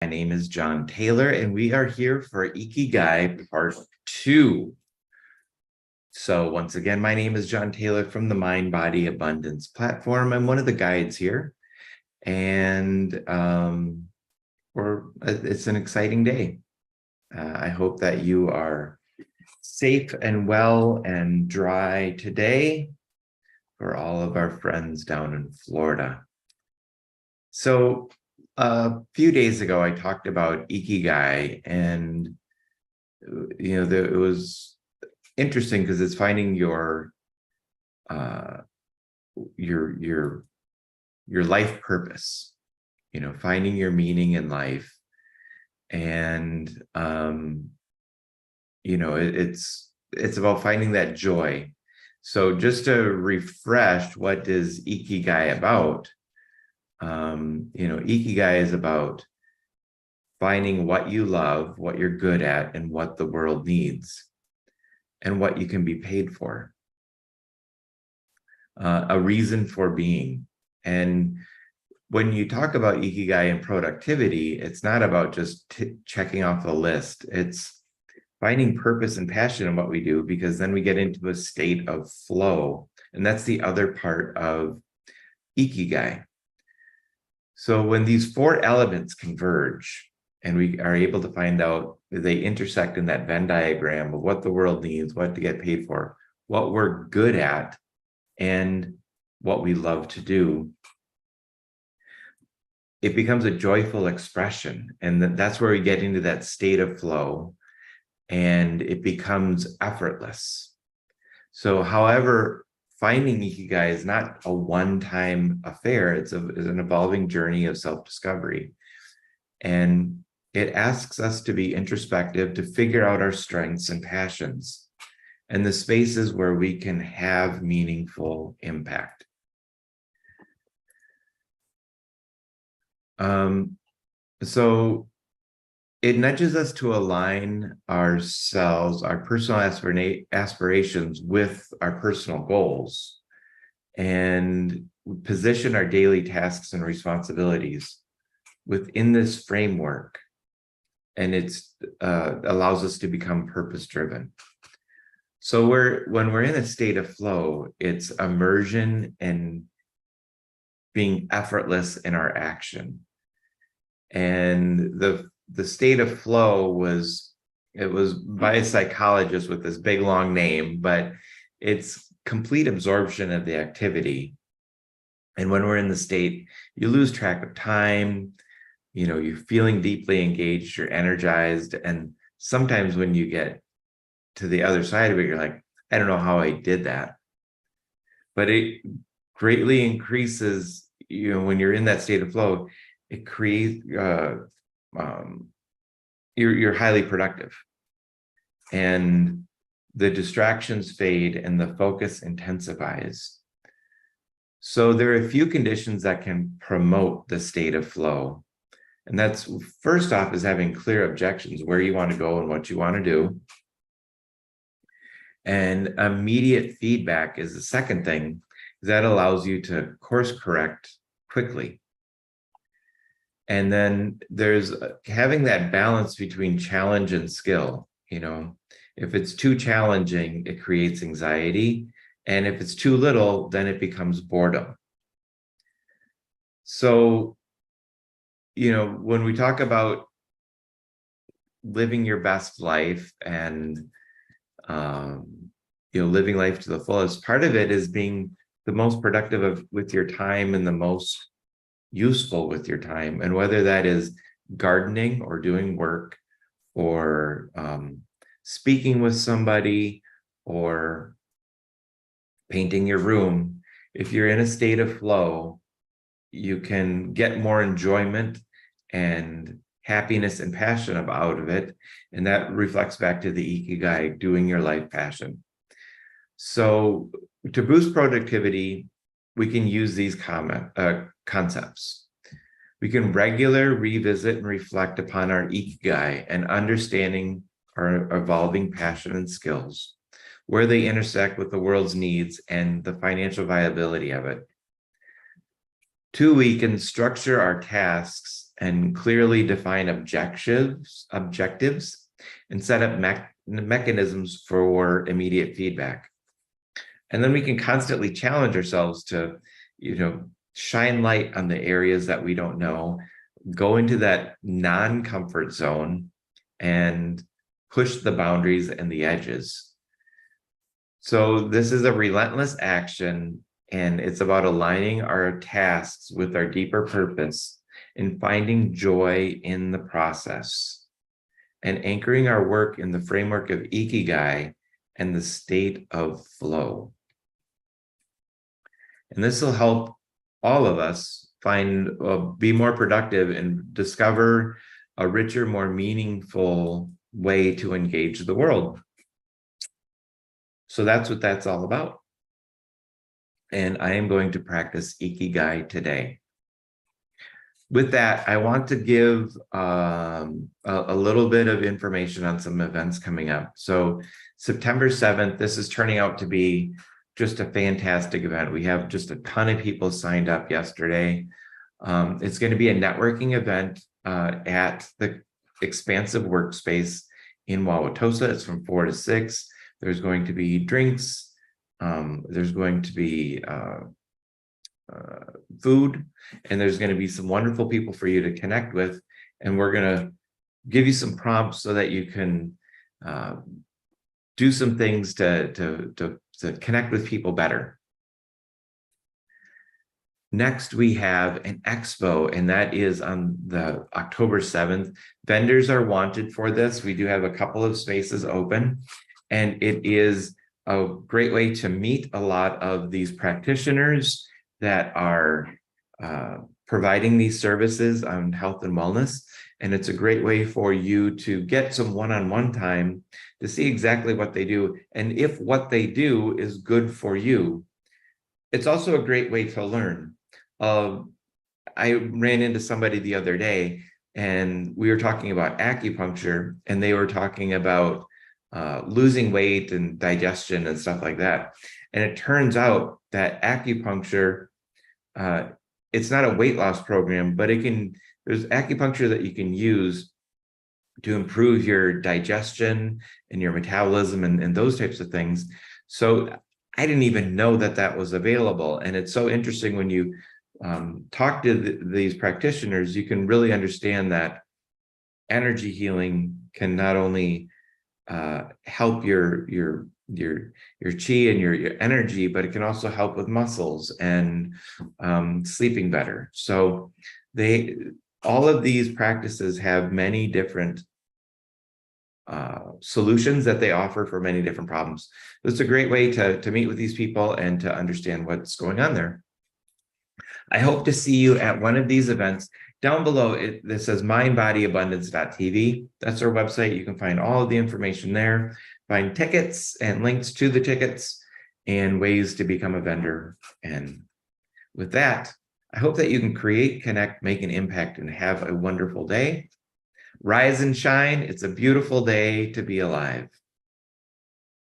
My name is John Taylor, and we are here for Ikigai Part 2. So once again, my name is John Taylor from the Mind Body Abundance platform. I'm one of the guides here, and it's an exciting day. I hope that you are safe and well and dry today for all of our friends down in Florida. So a few days ago, I talked about Ikigai, and it was interesting because it's finding your life purpose. Finding your meaning in life, and it's about finding that joy. So just to refresh, what is Ikigai about? Ikigai is about finding what you love, what you're good at, and what the world needs, and what you can be paid for. A reason for being. And when you talk about Ikigai and productivity, it's not about just checking off the list. It's finding purpose and passion in what we do, because then we get into a state of flow. And that's the other part of Ikigai. So when these four elements converge and we are able to find out they intersect in that Venn diagram of what the world needs, what to get paid for, what we're good at, and what we love to do, it becomes a joyful expression. And that's where we get into that state of flow, and it becomes effortless. So however, finding Ikigai is not a one-time affair. It's an evolving journey of self-discovery. And it asks us to be introspective, to figure out our strengths and passions, and the spaces where we can have meaningful impact. So it nudges us to align ourselves, our personal aspirations with our personal goals, and position our daily tasks and responsibilities within this framework. And it's allows us to become purpose-driven. So when we're in a state of flow, it's immersion and being effortless in our action. And the state of flow was by a psychologist with this big long name, but it's complete absorption of the activity. And when we're in the state, you lose track of time, you're feeling deeply engaged, you're energized. And sometimes when you get to the other side of it, you're like, I don't know how I did that. But it greatly increases, when you're in that state of flow, it creates, you're highly productive, and the distractions fade and the focus intensifies. So there are a few conditions that can promote the state of flow. And that's, first off, is having clear objections, where you want to go and what you want to do. And immediate feedback is the second thing. That allows you to course correct quickly. And then there's having that balance between challenge and skill. If it's too challenging, it creates anxiety. And if it's too little, then it becomes boredom. So, when we talk about living your best life and, living life to the fullest, part of it is being the most productive with your time and the most useful with your time. And whether that is gardening or doing work or speaking with somebody or painting your room, if you're in a state of flow, you can get more enjoyment and happiness and passion out of it. And that reflects back to the Ikigai, doing your life passion. So to boost productivity, we can use these concepts. We can regularly revisit and reflect upon our Ikigai and understanding our evolving passion and skills, where they intersect with the world's needs and the financial viability of it. Two, we can structure our tasks and clearly define objectives, and set up mechanisms for immediate feedback. And then we can constantly challenge ourselves to, shine light on the areas that we don't know, go into that non-comfort zone and push the boundaries and the edges. So this is a relentless action, and it's about aligning our tasks with our deeper purpose and finding joy in the process and anchoring our work in the framework of Ikigai and the state of flow. And this will help all of us be more productive and discover a richer, more meaningful way to engage the world. So that's what that's all about. And I am going to practice Ikigai today. With that, I want to give a little bit of information on some events coming up. So September 7th, this is turning out to be just a fantastic event. We have just a ton of people signed up yesterday. It's going to be a networking event at the Expansive Workspace in Wauwatosa. It's from 4 to 6. There's going to be drinks. There's going to be food, and there's going to be some wonderful people for you to connect with. And we're going to give you some prompts so that you can do some things to connect with people better. Next, we have an expo, and that is on the October 7th. Vendors are wanted for this. We do have a couple of spaces open, and it is a great way to meet a lot of these practitioners that are providing these services on health and wellness. And it's a great way for you to get some one-on-one time to see exactly what they do. And if what they do is good for you, it's also a great way to learn. I ran into somebody the other day, and we were talking about acupuncture, and they were talking about losing weight and digestion and stuff like that. And it turns out that acupuncture, it's not a weight loss program, but there's acupuncture that you can use to improve your digestion and your metabolism and those types of things. So I didn't even know that that was available. And it's so interesting when you talk to these practitioners, you can really understand that energy healing can not only help your chi and your energy, but it can also help with muscles and sleeping better. So all of these practices have many different solutions that they offer for many different problems. It's a great way to meet with these people and to understand what's going on there. I hope to see you at one of these events. Down below, this says mindbodyabundance.tv. That's our website. You can find all of the information there, find tickets and links to the tickets and ways to become a vendor. And with that, I hope that you can create, connect, make an impact, and have a wonderful day. Rise and shine. It's a beautiful day to be alive.